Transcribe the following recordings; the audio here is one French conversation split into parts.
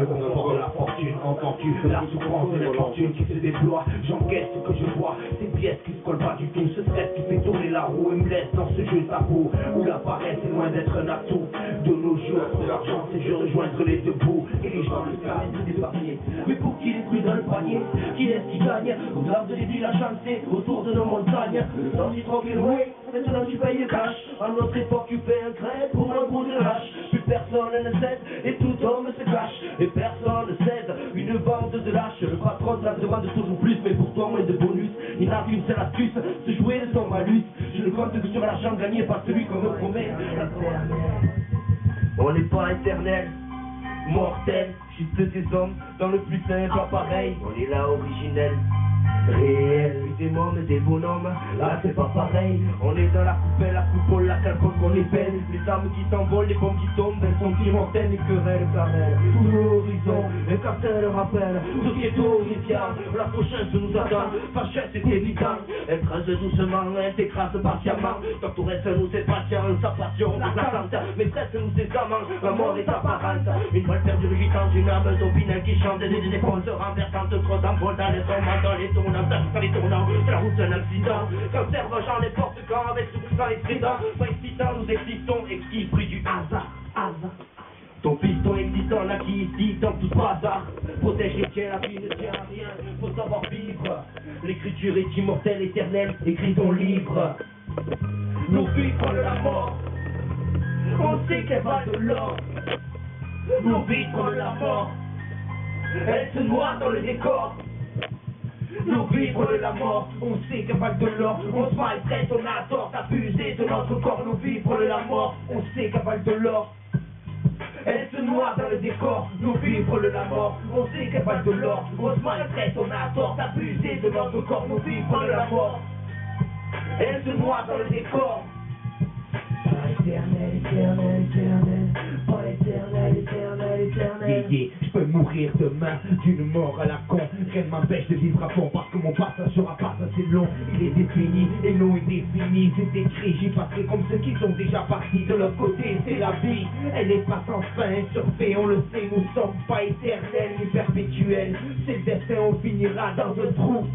le confort de la fortune. Entends-tu la souffrance et la fortune qui se déploie? J'encaisse ce que je vois, ces pièces qui se collent pas du tout. Ce stress qui fait tourner la roue et me laisse dans ce jeu tabou où la paresse est loin d'être un atout. De nos jours, pour l'argent, c'est je rejoindre les deux bouts et les gens le savent se déparpiller. Mais pour qui les fruits dans le panier? Qui est-ce qui gagne? Au delà de l'île à chanter autour de nos montagnes. Le temps du tranquille, oui, maintenant tu payes le cash. À notre époque, tu fais un trait pour un bout de lâche. Plus personne ne cède et tout homme se cache. Et personne ne cède une bande de lâches. Le patron te la demande toujours plus, mais pour toi moins de bonus. Il n'a qu'une seule astuce, se jouer de son malus. Je ne compte que sur l'argent gagné par celui qu'on me promet. On n'est pas éternel, mortel, juste des hommes dans le plus simple, pas pareil. On est là originel, réel, des mômes, des bonhommes, là c'est pas pareil. On est dans la coupole, la calcole qu'on est belle. Les armes qui s'envolent, les bombes qui tombent, elles sont immortelles, les querelles carrelles. Tout l'horizon, les cartels le rappellent. Tout qui est horrifiant, la prochaine se nous attend. Fachette c'est évident, elle creuse doucement, elle t'écrase patiemment. Tant tout reste nous c'est patient, sa passion nous attente. Maîtresse nous c'est amant, la mort est apparente. Une balle perdue gitant, une âme d'opinel qui chante. Des défenses renversantes, trop d'envol dans les tombants, dans les tournants, dans les tournants. C'est la route d'un accident, comme servant n'importe quand, avec tout ça excitant. Pas excitant, nous existons, exquis, pris du hasard, hasard. Ton piston existant, là qui ici, dans tout hasard. Protège les tiens, la vie ne tient à rien, faut savoir vivre. L'écriture est immortelle, éternelle, écris ton livre. Nos vies prennent la mort, on sait qu'elle va de l'or. Nos vies prennent la mort, elle se noie dans le décor. Nos vies prennent la mort, on sait qu'elle va de l'or. On se maltraite, on a tort d'abuser de notre corps. Nos vies prennent la mort, on sait qu'elle va de l'or. Elle se noie dans le décor, nos vies prennent la mort. On sait qu'elle va de l'or, on se maltraite, on a tort d'abuser de notre corps. Nos vies prennent la mort, elle se noie dans le décor. Pas éternel, éternel, éternel. Pas éternel, éternel, éternel. Je peux mourir demain d'une mort à la con. Rien ne m'empêche de vivre à fond parce que mon passage sera pas assez long. Il est défini et non indéfini. C'est écrit, j'y passerai comme ceux qui sont déjà partis. De l'autre côté, c'est la vie. Elle est pas sans fin, surfait, on le sait. Nous sommes pas éternels ni perpétuels. C'est le destin, on finira dans un trou.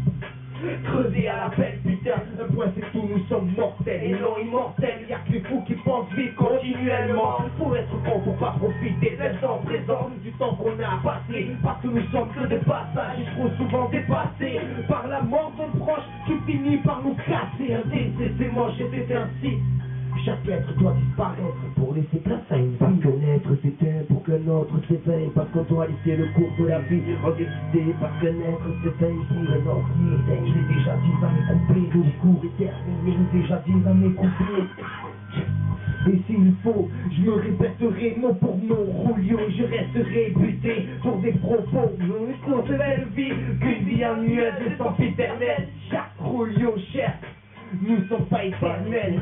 Creuser à la pelle, putain, un point c'est tout, nous sommes mortels et non immortels. Y'a que les fous qui pensent vivre continuellement. Faut être con pour pas profiter de l'instant présent, du temps qu'on a passé. Parce que nous sommes que des passages, trop souvent dépassés par la mort d'un proche qui finit par nous casser. Un décès c'est moche et c'est ainsi. Chaque être doit disparaître pour laisser place à une vie. Parce qu'un être s'éteint pour qu'un autre s'éveille. Parce qu'on doit laisser le cours de la vie en décider. Parce qu'un être s'éveille pour un autre s'y éteint. Je l'ai déjà dit dans mes couplets, le discours est terminé. Je l'ai déjà dit dans mes couplets. Et s'il faut, je me répéterai mot pour mot, Julio, je resterai buté pour des propos. Qu'on se belle vie, qu'une vie annuelle de sens éternel. Chaque Julio cher. Nous sommes pas éternels,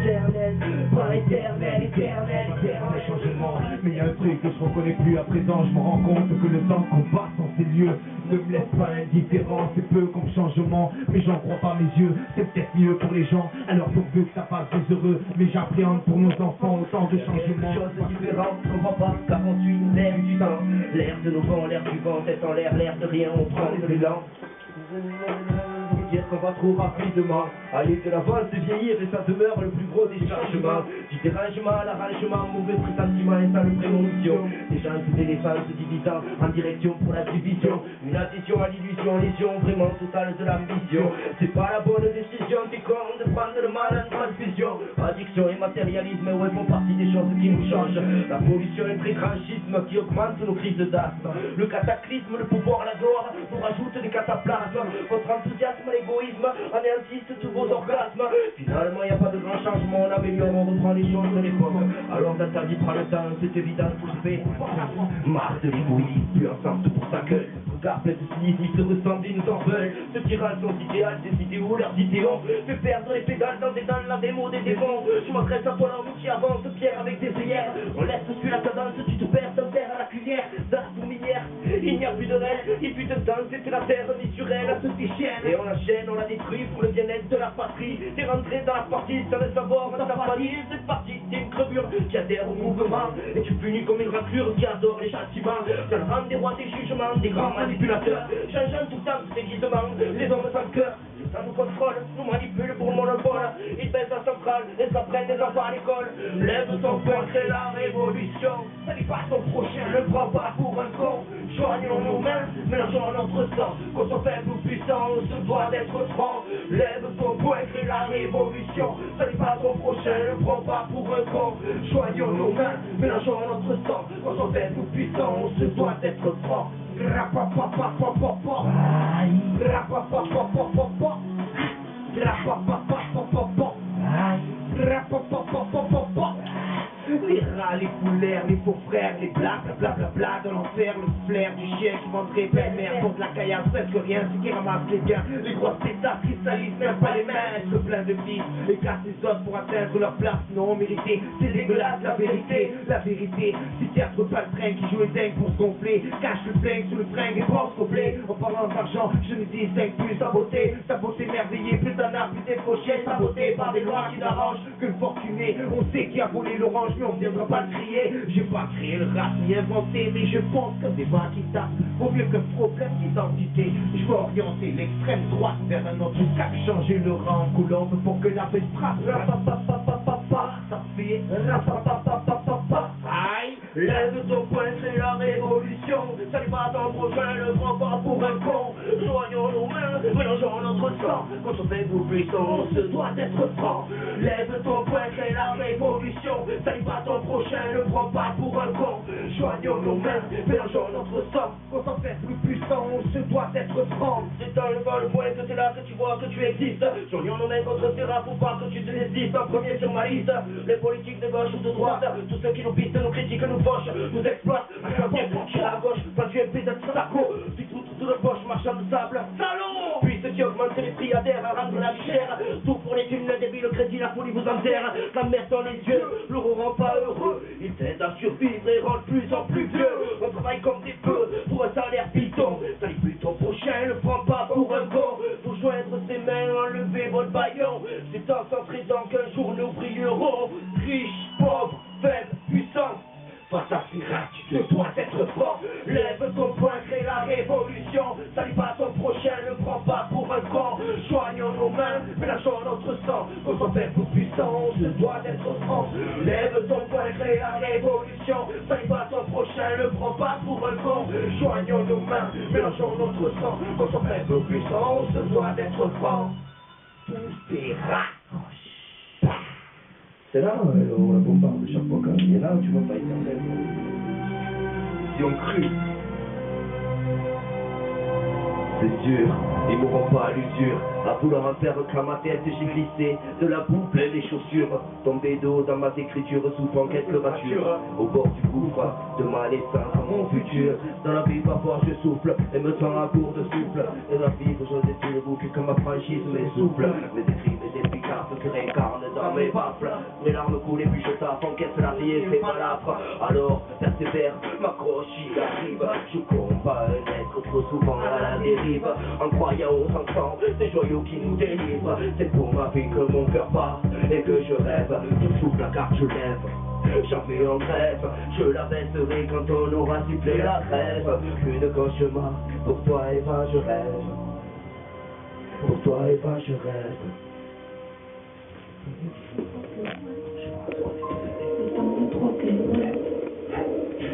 éternel, pas éternel, éternel, éternel changement. Mais y'a un truc que je reconnais plus à présent. Je me rends compte que le temps qu'on passe en ces lieux ne me laisse pas indifférent. C'est peu comme changement, mais j'en crois pas mes yeux. C'est peut-être mieux pour les gens, alors pourvu que ça fasse des heureux. Mais j'appréhende pour nos enfants autant de changements. Choses différentes, on voit pas 48, l'air du temps. L'air de nos vents, l'air du vent, tête en l'air de rien, on prend l'élan. Dire qu'on va trop rapidement aller de l'avant, c'est vieillir et ça demeure le plus gros des changements. Du dérangement à l'arrangement, mauvais pressentiment et sale prémonition. Des chances d'éléphants se divisant en direction pour la division. Une addition à l'illusion, lésion vraiment totale de l'ambition. C'est pas la bonne décision, t'es con de prendre le mal en transfusion. Addiction et matérialisme, ouais, font partie des choses qui nous changent. La pollution et le prégranchisme qui augmentent nos crises d'asthme. Le cataclysme, le pouvoir, la gloire nous rajoute des cataplasmes. Votre enthousiasme, l'égoïsme anéantissent tous vos orgasmes. Finalement y a pas de grand changement, on améliore, on reprend les choses de l'époque. Alors dans ta vie prends le temps, c'est évident, tout se fait. Marre de l'égoïsme, plus ensemble pour ta gueule. regard plein de cynisme, ils se ressemblent, ils nous en veulent. Ce tyran sans idéal, des idéaux, leurs idéaux fait perdre les pédales dans des dalles, la démo des démons. Je m'adresse à toi l'homme qui avance, pierre avec des œillères. On laisse sur la cadence, tu te perds d'un terre à la cuillère. D'art ou minière, il n'y a plus de rêve, il fut de temps, c'était la terre naturelle, se déchaîne. Et on l'enchaîne, on la détruit pour le bien-être de la patrie. T'es rentré dans la partie sans le savoir, dans ta famille, c'est parti, t'es une crevure qui adhère au mouvement. Et tu punis comme une raclure qui adore les châtiments. C'est le rang des rois des jugements, des grands manipulateurs. Changeant tout le temps tous déguisements, les hommes sans cœur. Ça nous contrôle, nous manipule pour le monopole. Ils baissent la centrale et s'apprennent des enfants à l'école. Lève ton poing, crée la révolution. Salis pas ton prochain, le prends pas pour un con. Joignons nos mains, mélangeons notre sang. Qu'on soit faible ou puissant, on se doit d'être franc. Lève ton poing, crée la révolution. Salis pas ton prochain, le prends pas pour un con. Joignons nos mains, mélangeons notre sang. Qu'on soit faible ou puissant, on se doit d'être franc. Les rats, les foulères, les faux frères, les blablabla de l'enfer, le flair du chien qui vendrait belle-mère contre la caillasse, presque rien, c'est qui ramasse les gains. Les grosses pétasses cristallisent même pas les mains, se plein de vices, écartent les autres pour atteindre leur place non méritée. C'est dégueulasse la vérité, si théâtre pas le train qui joue les dingues pour se gonfler, cache le flingue sous le fringue et pense qu'au blé. En parlant d'argent, je ne distingue plus sa beauté merveillée, plus d'un art, plus des fauchets, sabotée par des lois qui n'arrangent que le fortuné. On sait qui a volé l'orange, mais on viendra pas le crier. J'ai pas créé le rap ni inventé, mais je pense que des voix qui tapent vaut mieux qu'un problème d'identité. Je veux orienter l'extrême droite vers un autre cap, changer le rang coulombe pour que la paix frappe. Ça fait aïe, lève ton poing, c'est la révolution. Salut pas ton prochain, le prends pas pour un con. Joignons nos mains, mélangeons notre sang. Quand on fait vous puissant, on se doit d'être franc. Lève ton poing, c'est la révolution. Salut pas ton prochain, le prends pas pour un con. Joignons nos mains, mélangeons notre sang. Quand on fait plus puissant, on se doit d'être franc. C'est dans le vol, le point que c'est là que tu vois que tu existes. Joignons nos mains contre ces rats pour pas que tu te désistes. En premier sur ma liste, les politiques de gauche ou de droite, tous ceux qui nous pistent, nous critiquent, nous fauchent, nous exploitent. Qui à gauche, pas tu es pédé de saco. Tu tout de poche, marchand de sable, salaud. Puis ceux qui augmentent les prix adhèrent à rendre la vie chère. Tout pour les thunes, le débit, le crédit, la folie vous enterre. La merde dans les yeux, le rend pas heureux. Ils t'aident à survivre et rendent plus en plus vieux. On travaille comme des peu pour un salaire piton. Salut plus ton prochain, le prends pas pour un con. Faut joindre ses mains, enlever votre baillon. C'est en s'entraînant qu'un jour nous brillerons. Riches, pauvres, faibles, puissants. Face à ces rats, tu te dois d'être fort. Lève ton poing, crée la révolution. Salut pas ton prochain, ne prends pas pour un con. Joignons nos mains, mélangeons notre sang. Quand on fait plus puissant, on se doit d'être franc. Lève ton poing, crée la révolution. Salut pas ton prochain, ne prends pas pour un con. Joignons nos mains, mélangeons notre sang. Quand on fait plus puissant, on se doit d'être franc. Tous des rats. C'est là où la bombarde chaque fois quand il est là où tu vas pas éternel. Ils ont cru. C'est dur, ils m'auront pas à l'usure. À vouloir en faire qu'à ma tête j'ai glissé de la boue pleine les chaussures. Tombé d'eau dans ma écriture, souffrant quelques ratures. Au bord du gouffre de ma naissance, mon futur. Dans la vie parfois je souffle et me sens à court de souffle. Et la vie que je détruis le bouc comme ma franchise m'essouffle. Mes écrits, mes efficaces se réincarnent dans mes baffles. Mes larmes coulent et puis je tape, encaisse la vie et c'est malâtre. Alors persévère, m'accroche, j'y arrive. Je combats un être trop souvent à la dérive. En croyant aux enfants, ces joyaux qui nous délivrent. C'est pour ma vie que mon cœur bat et que je rêve. Je souffle la carte, je lève. J'en fais en grève, je la baisserai quand on aura sifflé la trêve. Plus de cauchemar, pour toi Eva je rêve. Pour toi Eva je rêve.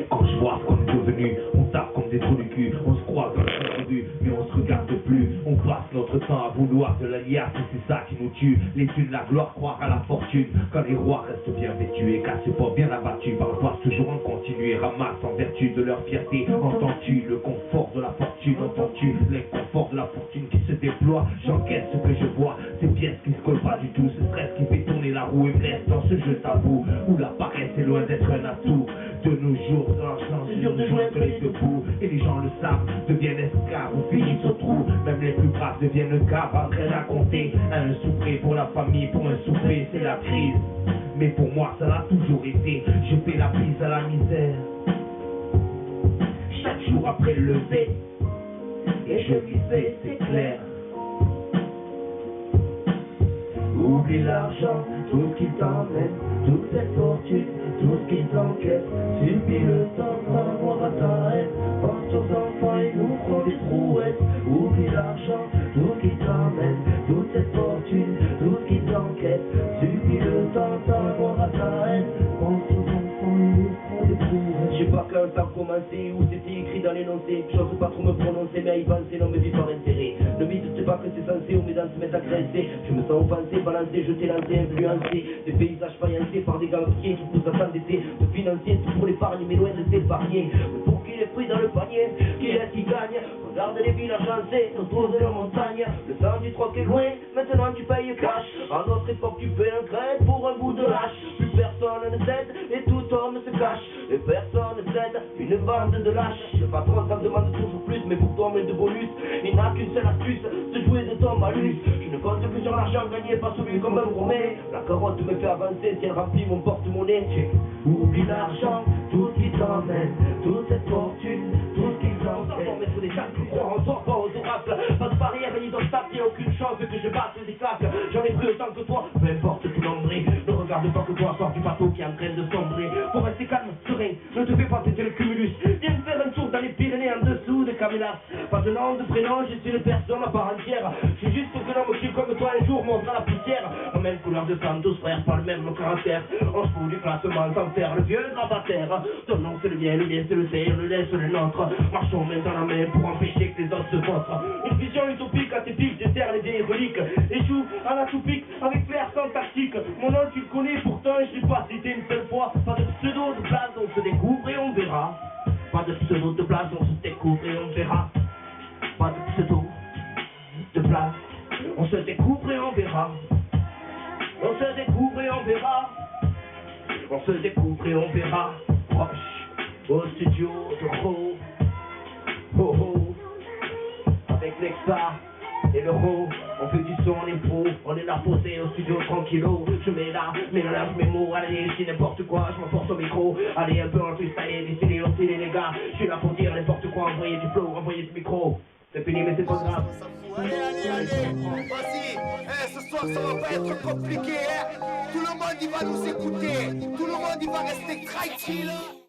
Quand je vois ce qu'on est devenu, on tape comme des trous du cul. On se croit dans le trou du, mais on se regarde plus. plus. On passe notre temps à vouloir de l'alias et c'est ça qui nous tue. Les thunes, la gloire, croire à la fortune. Quand les rois restent bien vêtus et cassent pas bien abattus, parfois toujours en continu et ramassent en vertu de leur fierté. Entends-tu le confort de la fortune? Entends-tu l'inconfort de la fortune qui se déploie? J'enquête ce que je vois, ces pièces qui se collent pas du tout, ce stress qui fait tourner la roue et me laisse dans ce jeu tabou où la paresse est loin d'être un atout. De nos jours, dans l'argent, c'est dur de joindre les deux bouts. Et les gens le savent, deviennent esclaves ou finissent au trou. Même les plus braves deviennent caves, en train à compter. Un souper pour la famille, pour un souper, c'est la crise. Mais pour moi, ça l'a toujours été. Je fais la bise à la misère. Chaque jour après le lever, et je vivais, c'est clair. Oublie l'argent, tout ce qui t'emmène, toute cette fortune, tout ce qui t'enquête. Subis le temps par rapport à ta haine. Pense aux enfants, ils nous feront des trouettes. Oublie l'argent, tout ce qui t'emmène, toute cette fortune, tout ce qui t'enquête. Subis le temps par rapport à ta haine. Pense aux enfants, ils nous feront des trouettes. Je sais pas quand ça a commencé, où c'était écrit dans l'énoncé. J'ose pas trop me prononcer, mais à y penser, non me vis par intérêt. Ne me dites pas que c'est censé, ou mes dents se mettent à grincer. Je me sens offensé, balancé, jeté, lancé, influencé. Des paysages faïencés par des gambiers qui poussent à s'endetter. De financer tout pour l'épargne, mais loin de s'épargner. Mais pour qu'il est pris dans le panier, qui est-ce qui gagne? Regarde les villes agencées autour de leurs montagnes. Le temps du troc est loin, maintenant tu payes cash. À notre époque tu fais un crête pour un bout de lâche. Plus personne ne cède et tout homme se cache. Et personne ne cède, une bande de lâches. Le patron t'en demande toujours plus, mais pour toi mais de bonus. Il n'a qu'une seule astuce, se jouer de ton malus. Je ne compte que sur l'argent gagné, pas celui comme un gourmet. La carotte me fait avancer si elle remplit mon porte-monnaie. Oublie l'argent, tout ce qui t'emmène, toute cette fortune, tout ce qui t'emmène. Mais sous les gens qui croient en sort pas aux oracles. Pas de barrière ni d'obstacle, y'a aucune chance que je batte les claques. J'en ai pris autant que toi, peu importe tout l'ombré. Ne regarde pas que toi, sors du bateau qui est en train de sombrer. Pour rester calme, serein, ne te fais pas têter le cumulus. Viens me faire un tour dans les Pyrénées en dessous de Camélas. Pas de nom, de prénom, je suis une personne à part entière. Je suis juste que l'homme qui comme toi un jour monte dans la poussière. En même couleur de sang, 12 frères, pas le même caractère. On se fout du classement sans faire le vieux grabataire. Ton nom c'est le mien c'est le sien, le lait c'est le nôtre. Marchons main dans la main pour empêcher que les autres se vautrent. Une vision utopique, atypique, déterre les vieilles reliques. Échoue à la soupique avec flair sans tactique. Mon nom tu le connais pourtant je l'ai pas cité une seule fois. Pas de pseudo de place, on se découvre et on verra. Pas de pseudo de place, on se découvre et on verra. Pas de pseudo de place, on se découvre et on verra. On se découvre et on verra. On se découvre et on verra. Proche au studio de Ro. Oh oh. Avec Nexa et le Ro. On fait du son, on est pro. On est là posé au studio tranquillo. Je mets là, mélange mes mots. Allez, je dis n'importe quoi, je m'emporte au micro. Allez, un peu en freestyle, décidez, on les gars. Je suis là pour dire n'importe quoi. Envoyer du flow, envoyer du micro. C'est fini, mais c'est pas grave. Allez, vas-y, ce soir ça va pas être compliqué, hein. Tout le monde il va nous écouter, tout le monde il va rester tranquille.